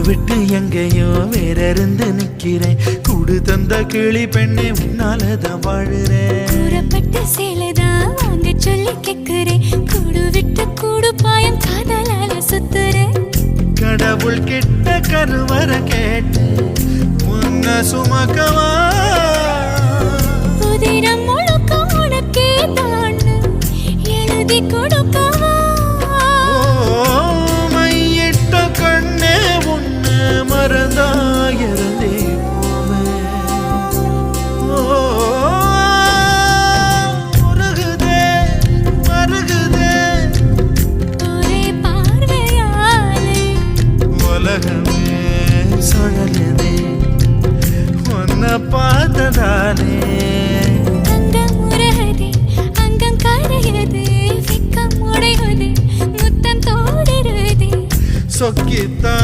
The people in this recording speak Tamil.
விட்டு எங்கேயோ வேற இருந்து நிக்கிறேன். கூடு தந்த கிளி பெண்ணே உன்னாலதான் வாழுறேன். கூறப்பட்ட சேலைதான் வாங்க சொல்லி கேக்குறேன். கூடு விட்டு கூடு பாயம் காதலால சுத்துறேன். கடவுள் கிட்ட கருவற கேட்டு உன்ன சுமக்கவா உதிரம் முழுக்க உனக்கே தான் எழுதி கொடுக்கவா. மையிட்ட கண்ணே உன்னை மறந்தாயிருந்தே மருகுதே மருகுதே ஒரே பார்வையாலே உலகமே சுழலுதே உன்னை பார்த்ததாலே. அங்கம் உருகுதே அங்கம் கரையுதே வெக்கம் உடையுதே முத்தம் தோடுருதே சொக்கித்தான்